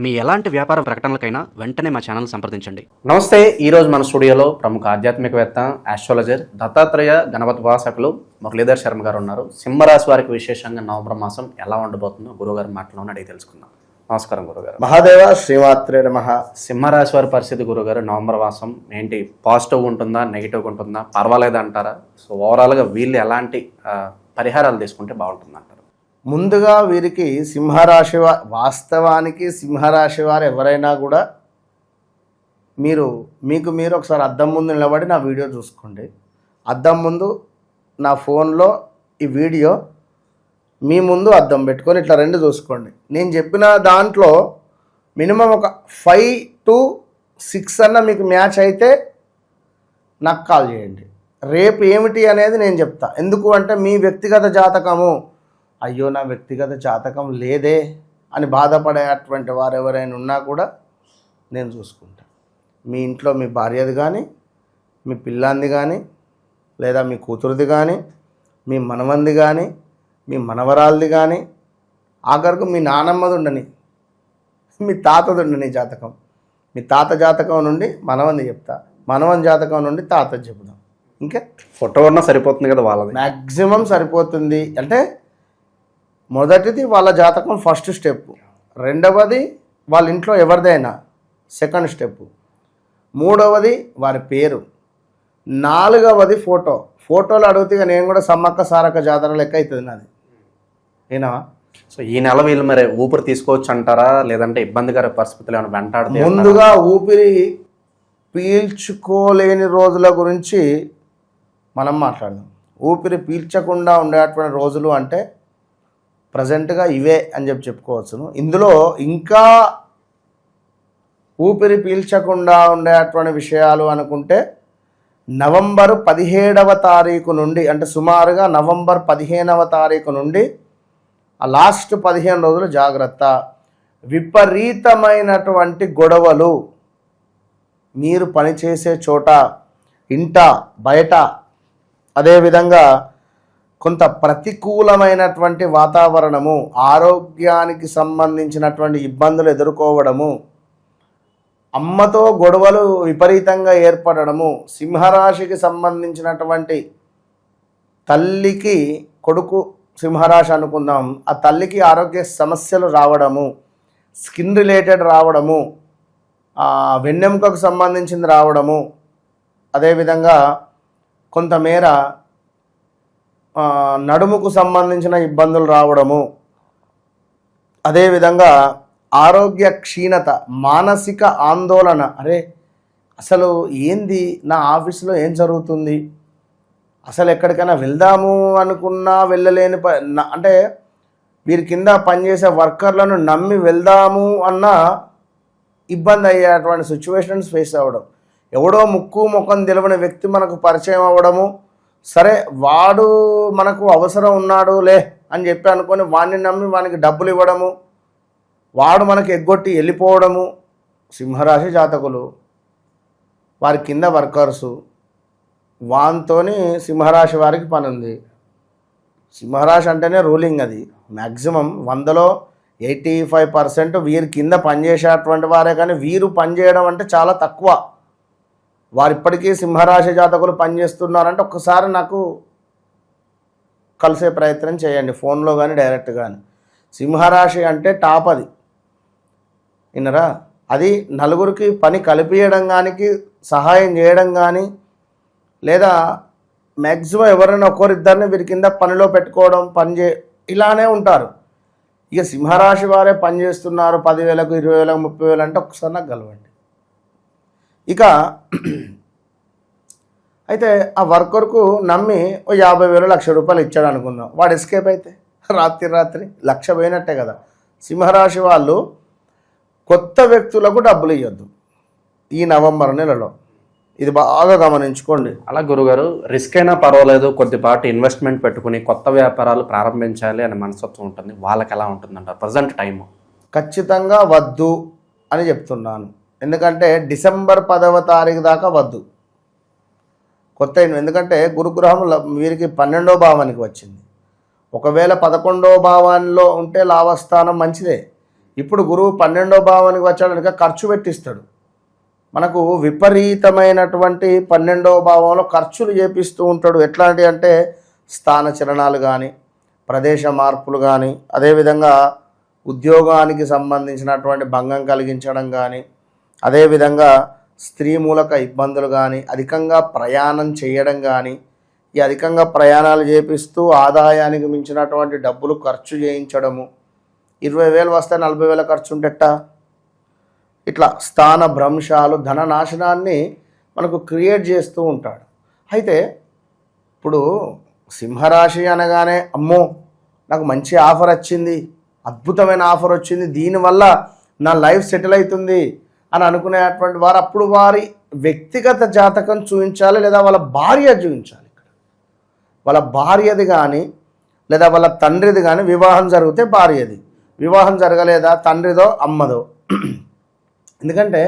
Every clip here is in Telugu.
మీ ఎలాంటి వ్యాపార ప్రకటనలకైనా వెంటనే మా ఛానల్ సంప్రదించండి. నమస్తే. ఈరోజు మన స్టూడియోలో ప్రముఖ ఆధ్యాత్మికవేత్త, ఆస్ట్రాలజర్, దత్తాత్రేయ గణపతి ఉపాసకులు మురళీధర్ శర్మ గారు ఉన్నారు. సింహరాశి వారికి విశేషంగా నవంబర్ మాసం ఎలా ఉండబోతుందో గురువుగారి మాటలోనే అడిగి తెలుసుకుందాం. నమస్కారం గురుగారు. మహాదేవ శ్రీమాత్రే నమః. సింహరాశి వారి పరిస్థితి గురుగారు నవంబర్ మాసం ఏంటి? పాజిటివ్గా ఉంటుందా, నెగిటివ్గా ఉంటుందా, పర్వాలేదు అంటారా? సో ఓవరాల్గా వీళ్ళు ఎలాంటి పరిహారాలు తీసుకుంటే బాగుంటుంది అంటారు? ముందుగా వీరికి సింహరాశి వాస్తవానికి సింహరాశి వారు ఎవరైనా కూడా మీకు మీరు ఒకసారి అద్దం ముందు నిలబడి నా వీడియో చూసుకోండి. అద్దం ముందు నా ఫోన్లో ఈ వీడియో మీ ముందు అద్దం పెట్టుకొని ఇట్లా రెండు చూసుకోండి. నేను చెప్పిన దాంట్లో మినిమం ఒక 5 to 6 అన్న మీకు మ్యాచ్ అయితే నాకు కాల్ చేయండి. రేపు ఏమిటి అనేది నేను చెప్తా. ఎందుకు అంటే మీ వ్యక్తిగత జాతకము, అయ్యో నా వ్యక్తిగత జాతకం లేదే అని బాధపడేటువంటి వారు ఎవరైనా ఉన్నా కూడా నేను చూసుకుంటా. మీ ఇంట్లో మీ భార్యది కానీ, మీ పిల్లాంది కానీ, లేదా మీ కూతురుది కానీ, మీ మనవంది కానీ, మీ మనవరాలది కానీ, ఆఖరికి మీ నానమ్మది ఉండని, మీ తాతది ఉండని జాతకం. మీ తాత జాతకం నుండి మనవంది చెప్తా, మనవన్ జాతకం నుండి తాతది చెప్దాం. ఇంకా ఫోటో ఉన్నా సరిపోతుంది కదా వాళ్ళది? మ్యాక్సిమం సరిపోతుంది. అంటే మొదటిది వాళ్ళ జాతకం ఫస్ట్ స్టెప్, రెండవది వాళ్ళ ఇంట్లో ఎవరిదైనా సెకండ్ స్టెప్, మూడవది వారి పేరు, నాలుగవది ఫోటోలు అడిగితే నేను కూడా సమ్మక్క సారక్క జాతర లెక్క అవుతుంది నాది. ఏనా? సో ఈ నెల వీళ్ళు మరి ఊపిరి తీసుకోవచ్చు అంటారా, లేదంటే ఇబ్బందికర పరిస్థితులు ఏమైనా వెంటాడుతాయి? ముందుగా ఊపిరి పీల్చుకోలేని రోజుల గురించి మనం మాట్లాడదాం. ఊపిరి పీల్చకుండా ఉండేటువంటి రోజులు అంటే ప్రజెంట్గా ఇవే అని చెప్పుకోవచ్చును. ఇందులో ఇంకా ఊపిరి పీల్చకుండా ఉండేటువంటి విషయాలు అనుకుంటే నవంబర్ 17వ తారీఖు నుండి, అంటే సుమారుగా నవంబర్ 15వ తారీఖు నుండి ఆ లాస్ట్ 15 రోజులు జాగ్రత్త. విపరీతమైనటువంటి గొడవలు మీరు పనిచేసే చోట, ఇంట, బయట, అదేవిధంగా కొంత ప్రతికూలమైనటువంటి వాతావరణము, ఆరోగ్యానికి సంబంధించినటువంటి ఇబ్బందులు ఎదుర్కోవడము, అమ్మతో గొడవలు విపరీతంగా ఏర్పడము, సింహరాశికి సంబంధించినటువంటి తల్లికి, కొడుకు సింహరాశి అనుకుందాం, ఆ తల్లికి ఆరోగ్య సమస్యలు రావడము, స్కిన్ రిలేటెడ్ రావడము, వెన్నెముకకు సంబంధించింది రావడము, అదేవిధంగా కొంతమేర నడుముకు సంబంధించిన ఇబ్బందులు రావడము, అదేవిధంగా ఆరోగ్య క్షీణత, మానసిక ఆందోళన. అరే అసలు ఏంది, నా ఆఫీసులో ఏం జరుగుతుంది, అసలు ఎక్కడికైనా వెళ్దాము అనుకున్నా వెళ్ళలేని అంటే వీరి కింద పనిచేసే వర్కర్లను నమ్మి వెళ్దాము అన్న ఇబ్బంది అయ్యేటువంటి సిచ్యువేషన్స్ ఫేస్ అవ్వడం, ఎవడో ముక్కు ముఖం తెలియని వ్యక్తి మనకు పరిచయం అవ్వడము, సరే వాడు మనకు అవసరం ఉన్నాడు లే అని చెప్పి అనుకొని వాడిని నమ్మి వానికి డబ్బులు ఇవ్వడము, వాడు మనకి ఎగ్గొట్టి వెళ్ళిపోవడము. సింహరాశి జాతకులు, వారి కింద వర్కర్సు, వానితోని సింహరాశి వారికి పని ఉంది. సింహరాశి అంటేనే రూలింగ్. అది మ్యాక్సిమం 100లో 85% వీరి కింద పనిచేసేటువంటి వారే, కానీ వీరు పనిచేయడం అంటే చాలా తక్కువ. వారు ఇప్పటికీ సింహరాశి జాతకులు పనిచేస్తున్నారంటే ఒక్కసారి నాకు కలిసే ప్రయత్నం చేయండి, ఫోన్లో కానీ డైరెక్ట్ కానీ. సింహరాశి అంటే టాప్. అది విన్నరా? అది నలుగురికి పని కలిపియడం కానీ, సహాయం చేయడం కానీ, లేదా మ్యాక్సిమం ఎవరైనా ఒకరిద్దరిని వీరి కింద పనిలో పెట్టుకోవడం, ఇలానే ఉంటారు. ఇక సింహరాశి వారే పనిచేస్తున్నారు 10,000, 20,000, 30,000 అంటే ఒకసారి నాకు కలవండి. ఇక అయితే ఆ వర్కర్కు నమ్మి 50,000, 1,00,000 రూపాయలు ఇచ్చాడు అనుకుందాం. వాడు ఎస్కేప్ అయితే రాత్రి 1,00,000 పోయినట్టే కదా. సింహరాశి వాళ్ళు కొత్త వ్యక్తులకు డబ్బులు ఇవ్వద్దు ఈ నవంబర్ నెలలో. ఇది బాగా గమనించుకోండి. అలా గురుగారు, రిస్క్ అయినా పర్వాలేదు, కొద్దిపాటి ఇన్వెస్ట్మెంట్ పెట్టుకుని కొత్త వ్యాపారాలు ప్రారంభించాలి అనే మనస్తత్వం ఉంటుంది. వాళ్ళకి ఎలా ఉంటుందంటారు ప్రజెంట్ టైము? ఖచ్చితంగా వద్దు అని చెప్తున్నాను. ఎందుకంటే డిసెంబర్ 10వ తారీఖు దాకా వద్దు కొత్త. ఎందుకంటే గురుగ్రహం వీరికి 12వ భావానికి వచ్చింది. ఒకవేళ 11వ భావాల్లో ఉంటే లాభస్థానం మంచిదే, ఇప్పుడు గురువు 12వ భావానికి వచ్చాడు కనుక ఖర్చు పెట్టిస్తాడు. మనకు విపరీతమైనటువంటి 12వ భావంలో ఖర్చులు చేపిస్తూ ఉంటాడు. ఎట్లాంటి అంటే స్థాన చలనాలు కానీ, ప్రదేశ మార్పులు కానీ, అదేవిధంగా ఉద్యోగానికి సంబంధించినటువంటి భంగం కలిగించడం కానీ, అదేవిధంగా స్త్రీ మూలక ఇబ్బందులు కానీ, అధికంగా ప్రయాణం చేయడం కానీ, ఈ అధికంగా ప్రయాణాలు చేపిస్తూ ఆదాయానికి మించినటువంటి డబ్బులు ఖర్చు చేయించడము, 20,000 వస్తే 40,000 ఖర్చు ఉంటెట్టా, ఇట్లా స్థాన భ్రంశాలు, ధన నాశనాన్ని మనకు క్రియేట్ చేస్తూ ఉంటాడు. అయితే ఇప్పుడు సింహరాశి అనగానే అమ్మో నాకు మంచి ఆఫర్ వచ్చింది, అద్భుతమైన ఆఫర్ వచ్చింది, దీనివల్ల నా లైఫ్ సెటిల్ అవుతుంది అని అనుకునేటువంటి వారు అప్పుడు వారి వ్యక్తిగత జాతకం చూపించాలి, లేదా వాళ్ళ భార్య చూపించాలి. ఇక్కడ వాళ్ళ భార్యది కానీ లేదా వాళ్ళ తండ్రిది కానీ వివాహం జరిగితే భార్యది, వివాహం జరగలేదా తండ్రిదో అమ్మదో. ఎందుకంటే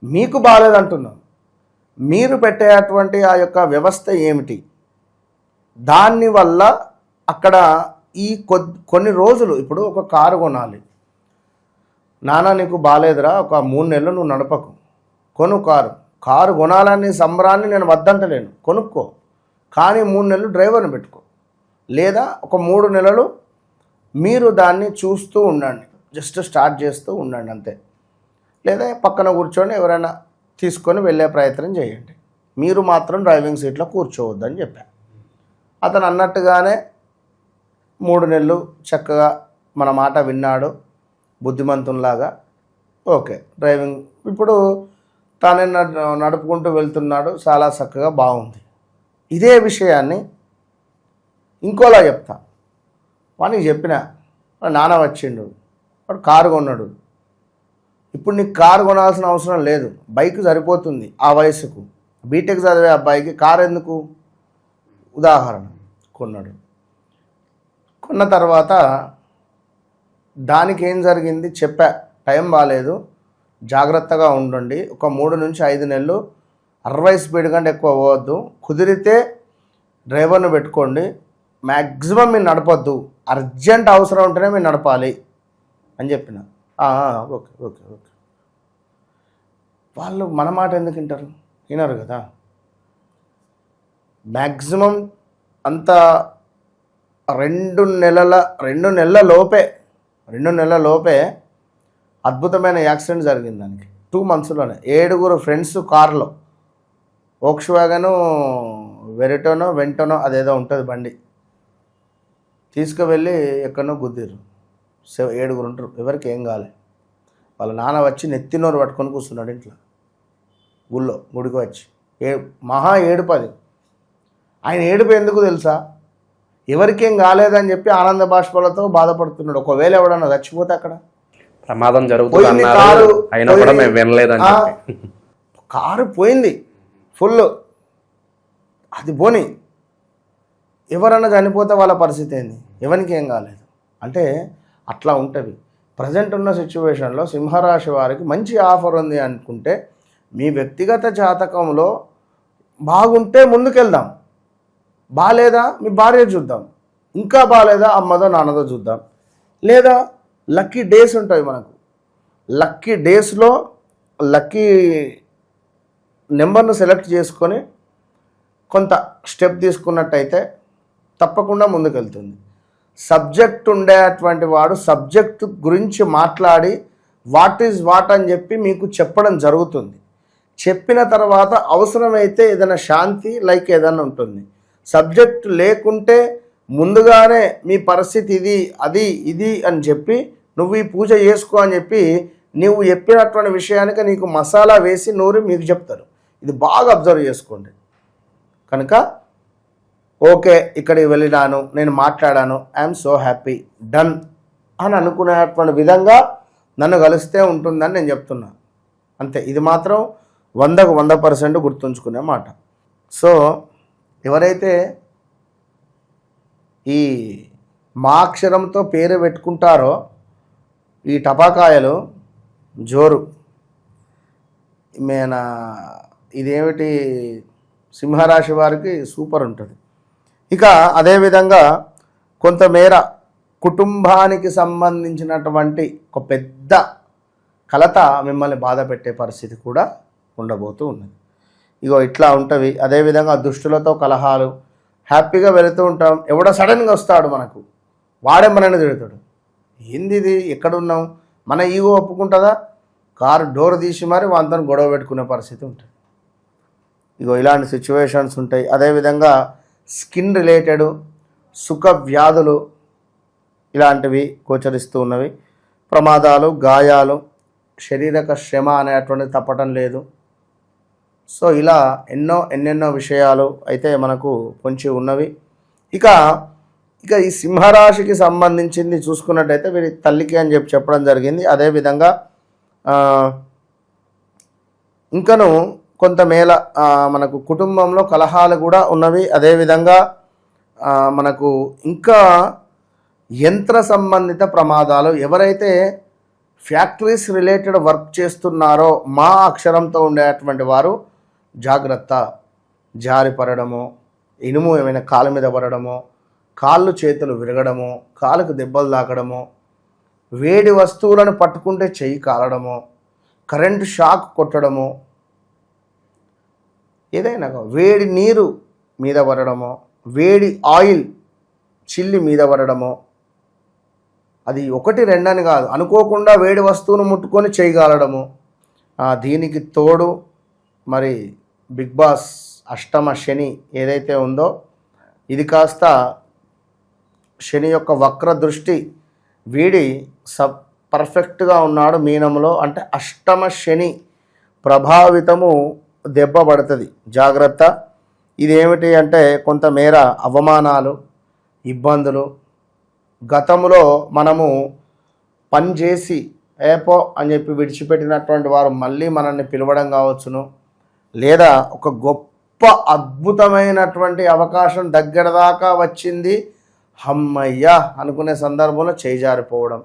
మీకు బాగాలేదంటున్నాం, మీరు పెట్టేటువంటి ఆ యొక్క వ్యవస్థ ఏమిటి, దానివల్ల అక్కడ ఈ కొన్ని రోజులు ఇప్పుడు ఒక కారు కొనాలి, నాన్న నీకు బాగాలేదురా ఒక 3 నెలలు నువ్వు నడపకు, కొను కారు కొనాలని సంబరాన్ని నేను వద్దంటలేను, కొనుక్కో, కానీ 3 నెలలు డ్రైవర్ని పెట్టుకో, లేదా ఒక 3 నెలలు మీరు దాన్ని చూస్తూ ఉండండి, జస్ట్ స్టార్ట్ చేస్తూ ఉండండి అంతే, లేదా పక్కన కూర్చొని ఎవరైనా తీసుకొని వెళ్ళే ప్రయత్నం చేయండి, మీరు మాత్రం డ్రైవింగ్ సీట్లో కూర్చోవద్దని చెప్పాను. అతను అన్నట్టుగానే 3 నెలలు చక్కగా మన మాట విన్నాడు, బుద్ధిమంతునిలాగా. ఓకే, డ్రైవింగ్ ఇప్పుడు తానే నడుపుకుంటూ వెళ్తున్నాడు, చాలా చక్కగా బాగుంది. ఇదే విషయాన్ని ఇంకోలా చెప్తా, వానికి చెప్పిన నాన్న వచ్చిండు, వాడు కారు కొన్నాడు, ఇప్పుడు నీకు కారు కొనాల్సిన అవసరం లేదు, బైక్ సరిపోతుంది ఆ వయసుకు, బీటెక్ చదివే అబ్బాయికి కారు ఎందుకు, ఉదాహరణ కొన్నాడు. కొన్న తర్వాత దానికి ఏం జరిగింది చెప్పా, టైం బాగాలేదు, జాగ్రత్తగా ఉండండి, ఒక 3 నుంచి 5 నెలలు 60 స్పీడ్ కంటే ఎక్కువ పోవద్దు, కుదిరితే డ్రైవర్ని పెట్టుకోండి, మ్యాక్సిమం మీరు నడపద్దు, అర్జెంట్ అవసరం ఉంటేనే మీరు నడపాలి అని చెప్పిన. ఓకే ఓకే ఓకే, వాళ్ళు మన మాట ఎందుకు వింటారు, వినరు కదా. మ్యాక్సిమం అంత 2 నెలల లోపే అద్భుతమైన యాక్సిడెంట్ జరిగింది దానికి. 2 మంత్స్లోనే 7 ఫ్రెండ్స్ కారులో, వోక్స్వ్యాగన్ వెంటనో అదేదో ఉంటుంది బండి, తీసుకువెళ్ళి ఎక్కడనో గుద్దిరు. 7 ఉంటారు, ఎవరికి ఏం కాలే. వాళ్ళ నాన్న వచ్చి నెత్తినోరు పట్టుకొని కూర్చున్నాడు ఇంట్లో, గుడికి వచ్చి మహా ఏడుపు. అది ఆయన ఏడుపు ఎందుకు తెలుసా, ఎవరికేం కాలేదని చెప్పి ఆనంద బాష్పాలతో బాధపడుతున్నాడు. ఒకవేళ ఎవడన్నా చచ్చిపోతే అక్కడ ప్రమాదం జరుగుతుంది, కారు పోయింది ఫుల్, అది పోని ఎవరన్నా చనిపోతే వాళ్ళ పరిస్థితి ఏంది, ఎవరికి ఏం కాలేదు అంటే అట్లా ఉంటుంది. ప్రజెంట్ ఉన్న సిచ్యువేషన్లో సింహరాశి వారికి మంచి ఆఫర్ ఉంది అనుకుంటే మీ వ్యక్తిగత జాతకంలో బాగుంటే ముందుకెళ్దాం, బాగాలేదా మీ భార్య చూద్దాం, ఇంకా బాగాలేదా అమ్మదో నాన్నదో చూద్దాం, లేదా లక్కీ డేస్ ఉంటాయి మనకు, లక్కీ డేస్లో లక్కీ నెంబర్ను సెలెక్ట్ చేసుకొని కొంత స్టెప్ తీసుకున్నట్టయితే తప్పకుండా ముందుకెళ్తుంది. సబ్జెక్ట్ ఉండేటువంటి వాడు సబ్జెక్ట్ గురించి మాట్లాడి వాట్ ఈజ్ వాట్ అని చెప్పి మీకు చెప్పడం జరుగుతుంది. చెప్పిన తర్వాత అవసరమైతే ఏదైనా శాంతి లైక్ ఏదైనా ఉంటుంది. సబ్జెక్ట్ లేకుంటే ముందుగానే మీ పరిస్థితి ఇది అది ఇది అని చెప్పి నువ్వు ఈ పూజ చేసుకో అని చెప్పి నువ్వు చెప్పినటువంటి విషయానికి నీకు మసాలా వేసి నూరి మీకు చెప్తారు. ఇది బాగా అబ్జర్వ్ చేసుకోండి. కనుక ఓకే, ఇక్కడికి వెళ్ళినాను, నేను మాట్లాడాను, ఐఎమ్ సో హ్యాపీ, డన్ అని అనుకునేటువంటి విధంగా నన్ను కలిస్తే ఉంటుందని నేను చెప్తున్నా. అంతే, ఇది మాత్రం 100కు 100% గుర్తుంచుకునే మాట. సో ఎవరైతే ఈ మా అక్షరంతో పేరు పెట్టుకుంటారో ఈ టపాకాయలు జోరు మేన ఇదేమిటి సింహరాశి వారికి సూపర్ ఉంటుంది. ఇక అదేవిధంగా కొంతమేర కుటుంబానికి సంబంధించినటువంటి ఒక పెద్ద కలత మిమ్మల్ని బాధ పెట్టే పరిస్థితి కూడా ఉండబోతూ ఉన్నది. ఇగో ఇట్లా ఉంటవి. అదేవిధంగా దుష్టులతో కలహాలు. హ్యాపీగా వెళుతూ ఉంటాం, ఎవడో సడన్గా వస్తాడు మనకు, వాడే మనని తిడతాడు. ఏంది ఇది, ఎక్కడున్నాం, మన ఈగో ఒప్పుకుంటుందా? కారు డోర్ తీసి మరి వాళ్ళతో గొడవ పెట్టుకునే పరిస్థితి ఉంటుంది. ఇగో ఇలాంటి సిచ్యువేషన్స్ ఉంటాయి. అదేవిధంగా స్కిన్ రిలేటెడ్ సుఖ వ్యాధులు ఇలాంటివి గోచరిస్తూ ఉన్నవి. ప్రమాదాలు, గాయాలు, శారీరక శ్రమ అనేటువంటిది తప్పటం లేదు. సో ఇలా ఎన్నెన్నో విషయాలు అయితే మనకు పొంచి ఉన్నవి. ఇక ఈ సింహరాశికి సంబంధించింది చూసుకున్నట్టయితే వీరి తల్లికి అని చెప్పడం జరిగింది. అదేవిధంగా ఇంకను కొంతమేళ మనకు కుటుంబంలో కలహాలు కూడా ఉన్నవి. అదేవిధంగా మనకు ఇంకా యంత్ర సంబంధిత ప్రమాదాలు, ఎవరైతే ఫ్యాక్టరీస్ రిలేటెడ్ వర్క్ చేస్తున్నారో మా అక్షరంతో ఉండేటువంటి వారు జాగ్రత్త. జారి పడడము, ఇనుము ఏమైనా కాళ్ళ మీద పడడము, కాళ్ళు చేతులు విరగడము, కాళ్ళకు దెబ్బలు తాకడము, వేడి వస్తువులను పట్టుకుంటే చెయ్యి కాలడము, కరెంటు షాక్ కొట్టడము, ఏదైనా వేడి నీరు మీద పడడము, వేడి ఆయిల్ చిల్లి మీద పడడము, అది ఒకటి రెండని కాదు, అనుకోకుండా వేడి వస్తువును ముట్టుకొని చేయగలడము. దీనికి తోడు మరి బిగ్ బాస్ అష్టమ శని ఏదైతే ఉందో ఇది కాస్త శని యొక్క వక్ర దృష్టి వీడి పర్ఫెక్ట్గా ఉన్నాడు మీనంలో. అంటే అష్టమ శని ప్రభావితము దెబ్బ పడుతుంది, జాగ్రత్త. ఇదేమిటి అంటే కొంతమేర అవమానాలు, ఇబ్బందులు, గతంలో మనము పనిచేసి ఏపో అని చెప్పి విడిచిపెట్టినటువంటి వారు మళ్ళీ మనల్ని పిలవడం కావచ్చును, లేదా ఒక గొప్ప అద్భుతమైనటువంటి అవకాశం దగ్గర దాకా వచ్చింది, హమ్మయ్యా అనుకునే సందర్భంలో చేజారిపోవడం.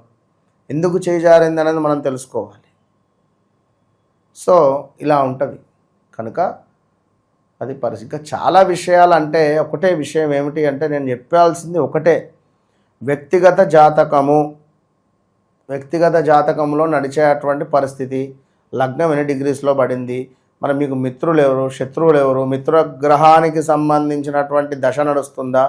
ఎందుకు చేజారింది అనేది మనం తెలుసుకోవాలి. సో ఇలా ఉంటుంది కనుక అది పరిస్థితి. చాలా విషయాలు అంటే ఒకటే విషయం ఏమిటి అంటే నేను చెప్పాల్సింది ఒకటే, వ్యక్తిగత జాతకంలో నడిచేటువంటి పరిస్థితి, లగ్నం ఎన్ని డిగ్రీస్లో పడింది, మరి మీకు మిత్రులు ఎవరు, శత్రువులు ఎవరు, మిత్రగ్రహానికి సంబంధించినటువంటి దశ నడుస్తుందా,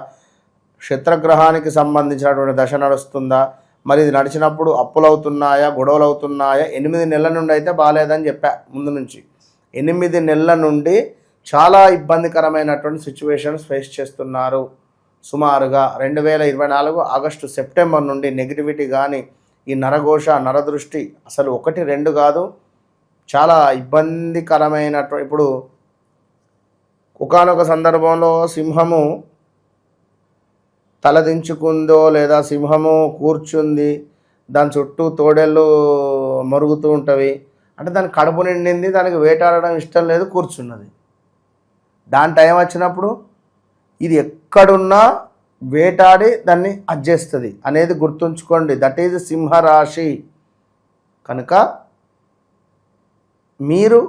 శత్రుగ్రహానికి సంబంధించినటువంటి దశ నడుస్తుందా, మరి ఇది నడిచినప్పుడు అప్పులు అవుతున్నాయా, గొడవలు అవుతున్నాయా. 8 నెలల నుండి అయితే బాగాలేదని చెప్పా ముందు నుంచి. 8 నెలల నుండి చాలా ఇబ్బందికరమైనటువంటి సిచ్యువేషన్స్ ఫేస్ చేస్తున్నారు. సుమారుగా 2024 ఆగస్టు సెప్టెంబర్ నుండి నెగిటివిటీ కానీ ఈ నరఘోష నరదృష్టి అసలు 1-2 కాదు, చాలా ఇబ్బందికరమైనటువంటి. ఇప్పుడు ఒకానొక సందర్భంలో సింహము తలదించుకుందో లేదా సింహము కూర్చుంది, దాని చుట్టూ తోడేళ్ళు మరుగుతూ ఉంటవి, అంటే దానికి కడుపు నిండింది, దానికి వేటాడడం ఇష్టం లేదు, కూర్చున్నది. దాని టైం వచ్చినప్పుడు ఇది ఎక్కడున్నా వేటాడి దాన్ని అడ్జేస్తుంది అనేది గుర్తుంచుకోండి. దట్ ఈజ్ సింహరాశి. కనుక మీరు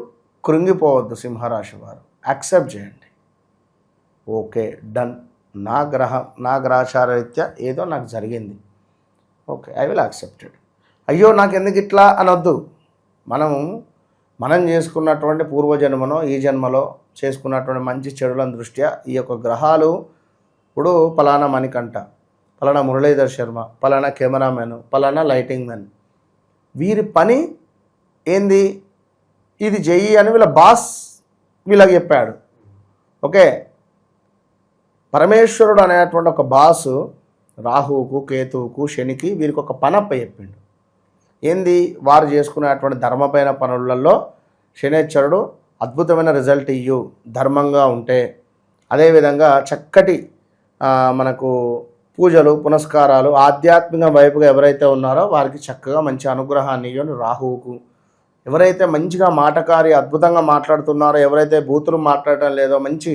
కృంగిపోవద్దు సింహరాశి వారు, యాక్సెప్ట్ చేయండి. ఓకే డన్, నా గ్రహచారరీత్యా ఏదో నాకు జరిగింది, ఓకే ఐ విల్ యాక్సెప్టెడ్. అయ్యో నాకు ఎందుకు ఇట్లా అనొద్దు. మనం చేసుకున్నటువంటి పూర్వజన్మలో ఈ జన్మలో చేసుకున్నటువంటి మంచి చెడులను దృష్ట్యా ఈ యొక్క గ్రహాలు, ఇప్పుడు పలానా మణికంఠ, పలానా మురళీధర్ శర్మ, పలానా కెమెరామెన్, పలానా లైటింగ్ మ్యాన్, వీరి పని ఏంది, ఇది చెయ్యి అని వీళ్ళ బాస్ వీళ్ళకి చెప్పాడు. ఓకే, పరమేశ్వరుడు అనేటువంటి ఒక బాసు రాహువుకు, కేతువుకు, శనికి వీరికి ఒక పనప్ప చెప్పిండు. ఏంది, వారు చేసుకునేటువంటి ధర్మపైన పనులలో శనేశ్వరుడు అద్భుతమైన రిజల్ట్ ఇయ్యు ధర్మంగా ఉంటే. అదేవిధంగా చక్కటి మనకు పూజలు పునస్కారాలు ఆధ్యాత్మిక వైపుగా ఎవరైతే ఉన్నారో వారికి చక్కగా మంచి అనుగ్రహాన్ని ఇయ్యను రాహువుకు. ఎవరైతే మంచిగా మాటకారి అద్భుతంగా మాట్లాడుతున్నారో, ఎవరైతే బూతులు మాట్లాడటం లేదో, మంచి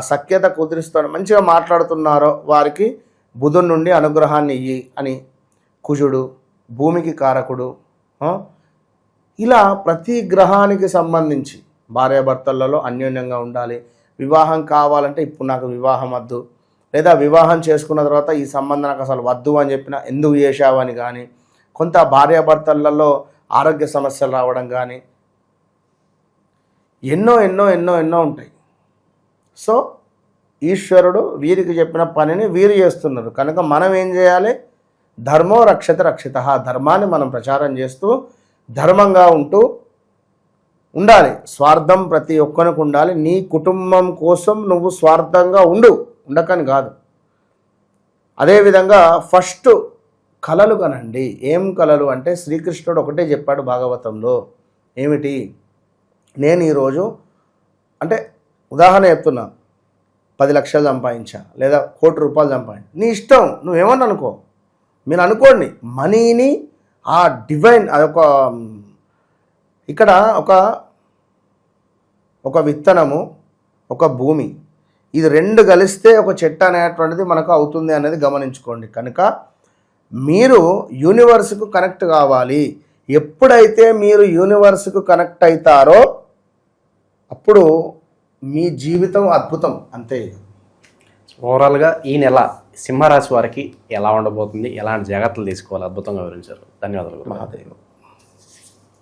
సఖ్యత కుదిరిస్తాడో, మంచిగా మాట్లాడుతున్నారో వారికి బుధుడి నుండి అనుగ్రహాన్ని ఇయ్యి అని కుజుడు, భూమికి కారకుడు. ఇలా ప్రతి గ్రహానికి సంబంధించి భార్యాభర్తలలో అన్యోన్యంగా ఉండాలి. వివాహం కావాలంటే ఇప్పుడు నాకు వివాహం వద్దు, లేదా వివాహం చేసుకున్న తర్వాత ఈ సంబంధం నాకు అసలు వద్దు అని చెప్పిన ఎందుకు చేశావు అని కానీ, కొంత భార్యాభర్తలలో ఆరోగ్య సమస్యలు రావడం కానీ, ఎన్నో ఎన్నో ఎన్నో ఎన్నో ఉంటాయి. సో ఈశ్వరుడు వీరికి చెప్పిన పనిని వీరు చేస్తున్నారు కనుక మనం ఏం చేయాలి? ధర్మో రక్షత రక్షిత, ధర్మాన్ని మనం ప్రచారం చేస్తూ ధర్మంగా ఉంటూ ఉండాలి. స్వార్థం ప్రతి ఒక్కరికి ఉండాలి. నీ కుటుంబం కోసం నువ్వు స్వార్థంగా ఉండకని కాదు. అదేవిధంగా ఫస్ట్ కలలు కనండి. ఏం కలలు అంటే శ్రీకృష్ణుడు ఒకటే చెప్పాడు భాగవతంలో. ఏమిటి? నేను ఈరోజు అంటే ఉదాహరణ చెప్తున్నా, 10 లక్షలు సంపాదించా లేదా 1 కోటి రూపాయలు సంపాదించా, నీ ఇష్టం, నువ్వేమన్నా అనుకో. మీరు అనుకోండి, మనీని ఆ డివైన్ అదొక ఇక్కడ ఒక విత్తనము, ఒక భూమి, ఇది 2 కలిస్తే ఒక చెట్టు అనేటువంటిది మనకు అవుతుంది అనేది గమనించుకోండి. కనుక మీరు యూనివర్స్కు కనెక్ట్ కావాలి. ఎప్పుడైతే మీరు యూనివర్స్కు కనెక్ట్ అవుతారో అప్పుడు మీ జీవితం అద్భుతం. అంతే. ఓవరాల్గా ఈ నెల సింహరాశి వారికి ఎలా ఉండబోతుంది, ఎలాంటి జాగ్రత్తలు తీసుకోవాలి, అద్భుతంగా వివరించారు. ధన్యవాదాలు. మహాదేవ్.